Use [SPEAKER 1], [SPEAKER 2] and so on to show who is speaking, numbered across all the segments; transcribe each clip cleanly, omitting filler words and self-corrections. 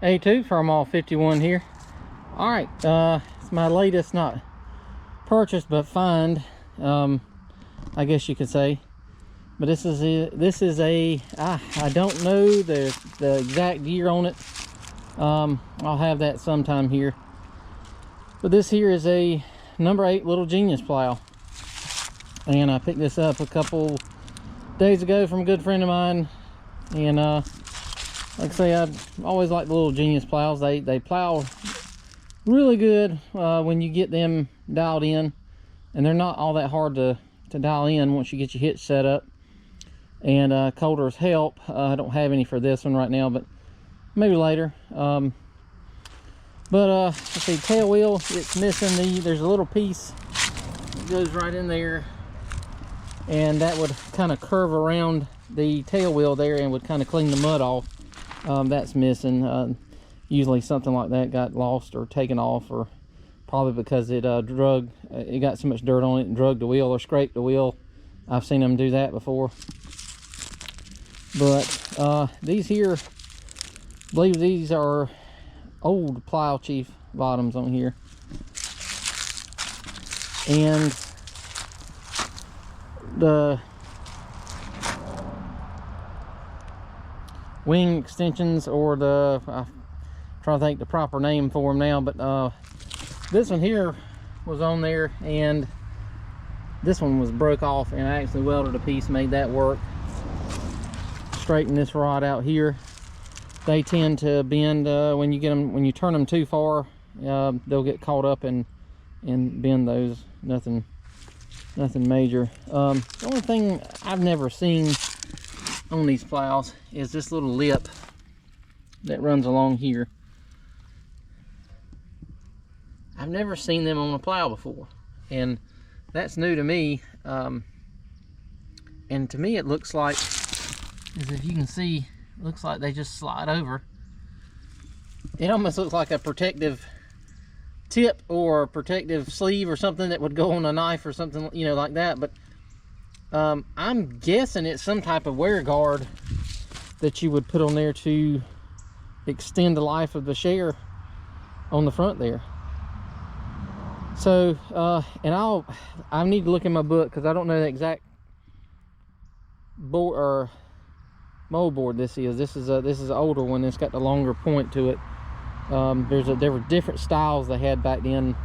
[SPEAKER 1] A2 from all 51 here. All right, it's my latest, not purchase but find, I guess you could say. But this is a I don't know the exact year on it. I'll have that sometime here. But this here is a number 8 Little Genius plow, and I picked this up a couple days ago from a good friend of mine. And like I say, I've always liked the Little Genius plows. They plow really good when you get them dialed in, and they're not all that hard to dial in once you get your hitch set up. And colders help. I don't have any for this one right now, but maybe later. Let's see, tail wheel, it's missing there's a little piece that goes right in there, and that would kind of curve around the tail wheel there and would kind of clean the mud off. That's missing. Usually something like that got lost or taken off, or probably because it it got so much dirt on it and drug the wheel or scraped the wheel. I've seen them do that before. But these here, I believe these are old Plow Chief bottoms on here, and the wing extensions, or I'm trying to think the proper name for them now, but this one here was on there, and this one was broke off, and I actually welded a piece, made that work. Straighten this rod out here. They tend to bend when you turn them too far. They'll get caught up and bend those. Nothing major. The only thing I've never seen on these plows is this little lip that runs along here. I've never seen them on a plow before, and that's new to me. And to me it looks like, as if you can see, it looks like they just slide over. It almost looks like a protective tip or a protective sleeve or something that would go on a knife or something, you know, like that. But I'm guessing it's some type of wear guard that you would put on there to extend the life of the share on the front there. So and I need to look in my book, because I don't know the exact board or mold board this is. This is an older one. It's got the longer point to it. There were different styles they had back then.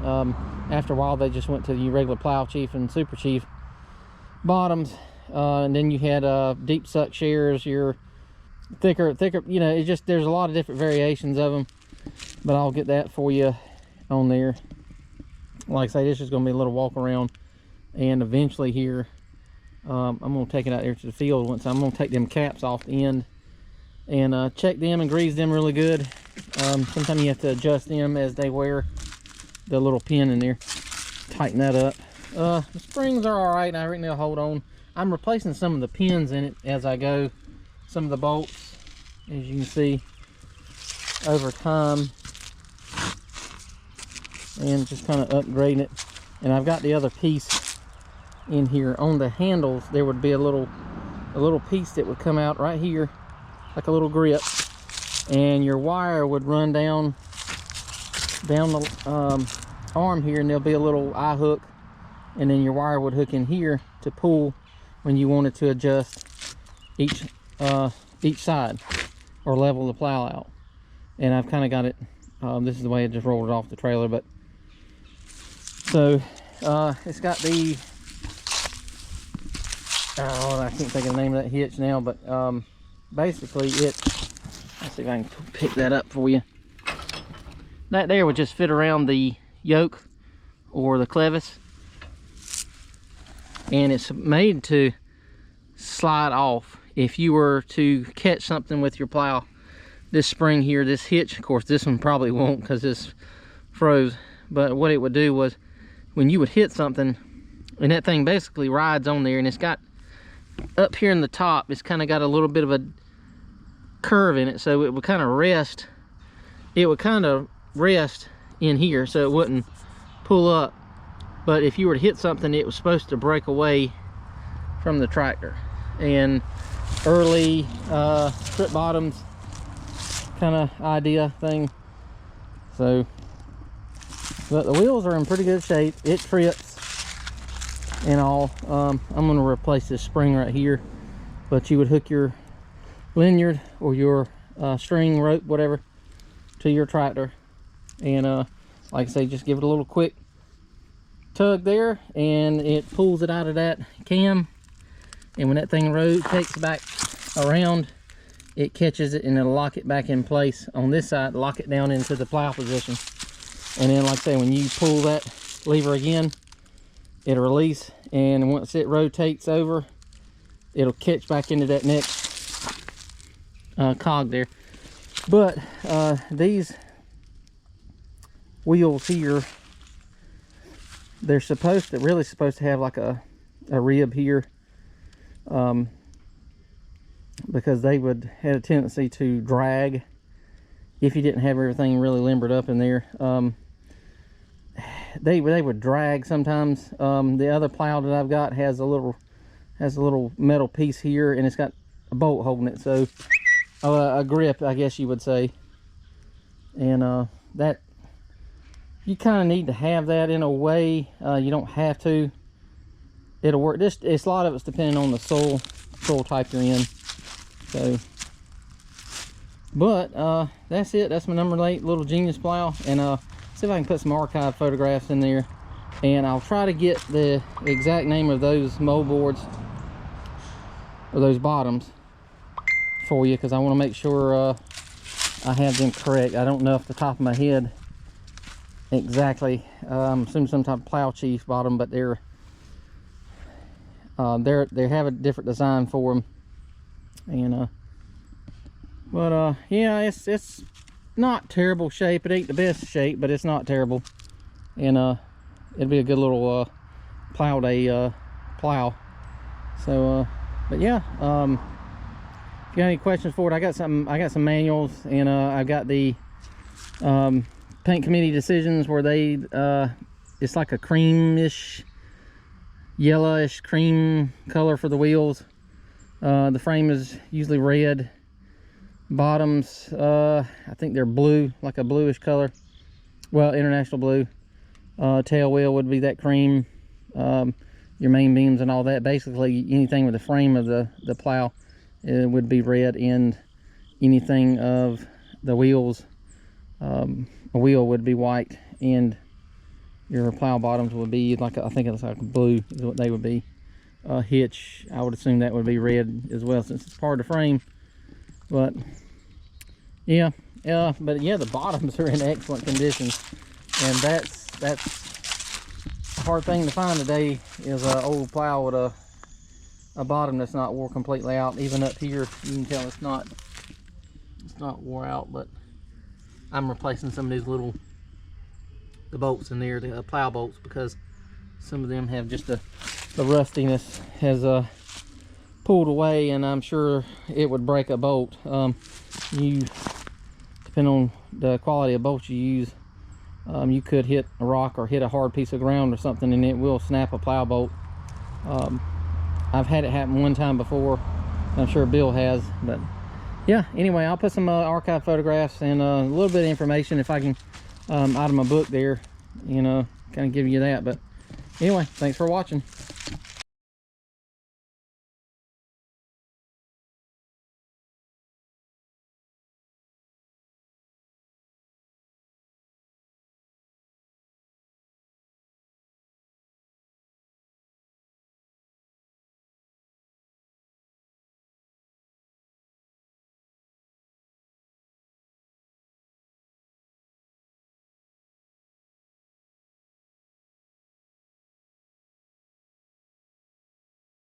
[SPEAKER 1] After a while they just went to the regular Plow Chief and Super Chief bottoms, and then you had deep suck shares, your thicker, you know, it's just, there's a lot of different variations of them, but I'll get that for you on there. Like I say, this is going to be a little walk around, and eventually here I'm going to take it out there to the field. Once I'm going to take them caps off the end and check them and grease them really good. Sometimes you have to adjust them as they wear the little pin in there. Tighten that up. The springs are all right. I reckon they'll hold on. I'm replacing some of the pins in it as I go. Some of the bolts, as you can see, over time, and just kind of upgrading it. And I've got the other piece in here on the handles. There would be a little piece that would come out right here, like a little grip, and your wire would run down the arm here, and there'll be a little eye hook, and then your wire would hook in here to pull when you wanted to adjust each side or level the plow out. And I've kind of got it, this is the way I just rolled it off the trailer. But so it's got the, oh, I can't think of the name of that hitch now, but basically it, let's see if I can pick that up for you. That there would just fit around the yoke or the clevis, and it's made to slide off if you were to catch something with your plow. This spring here, this hitch, of course this one probably won't because it's froze, but what it would do was, when you would hit something, and that thing basically rides on there, and it's got up here in the top, it's kind of got a little bit of a curve in it, so it would kind of rest, in here so it wouldn't pull up. But if you were to hit something, it was supposed to break away from the tractor. And early strip bottoms kind of idea thing. So, but the wheels are in pretty good shape. It trips and all. I'm going to replace this spring right here, but you would hook your lanyard or your string, rope, whatever, to your tractor, and like I say, just give it a little quick tug there, and it pulls it out of that cam, and when that thing rotates back around, it catches it and it'll lock it back in place on this side, lock it down into the plow position. And then, like I say, when you pull that lever again, it'll release, and once it rotates over, it'll catch back into that next cog there. But these wheels here, they're really supposed to have like a rib here, because they would have a tendency to drag if you didn't have everything really limbered up in there. They would drag sometimes. The other plow that I've got has a little metal piece here, and it's got a bolt holding it, so a grip, I guess you would say. And that, you kind of need to have that in a way. You don't have to. It'll work. It's a lot of it's depending on the soil type you're in. So, but that's it. That's my number 8 little Genius plow. And see if I can put some archive photographs in there, and I'll try to get the exact name of those mow boards or those bottoms for you, because I want to make sure I have them correct. I don't know off the top of my head exactly. I'm assuming some type of plow chief bottom, but they have a different design for them. And yeah, it's not terrible shape. It ain't the best shape, but it's not terrible. And it'd be a good little plow day plow. So but yeah, if you got any questions for it, I got some manuals, and I've got the paint committee decisions where they it's like a creamish, yellowish cream color for the wheels. The frame is usually red. Bottoms, I think they're blue, like a bluish color. Well, international blue. Tail wheel would be that cream. Your main beams and all that. Basically, anything with the frame of the plow, it would be red, and anything of the wheels, a wheel would be white, and your plow bottoms would be like, I think it's like blue is what they would be. Hitch, I would assume that would be red as well, since it's part of the frame. But yeah, but yeah, the bottoms are in excellent condition, and that's a hard thing to find today, is an old plow with a bottom that's not wore completely out. Even up here, you can tell it's not wore out. But I'm replacing some of these the bolts in there, the plow bolts, because some of them have just the rustiness has pulled away, and I'm sure it would break a bolt. Depending on the quality of bolts you use, you could hit a rock or hit a hard piece of ground or something, and it will snap a plow bolt. I've had it happen one time before. I'm sure Bill has. But yeah, anyway, I'll put some archive photographs and a little bit of information, if I can, out of my book there, kind of give you that. But anyway, thanks for watching.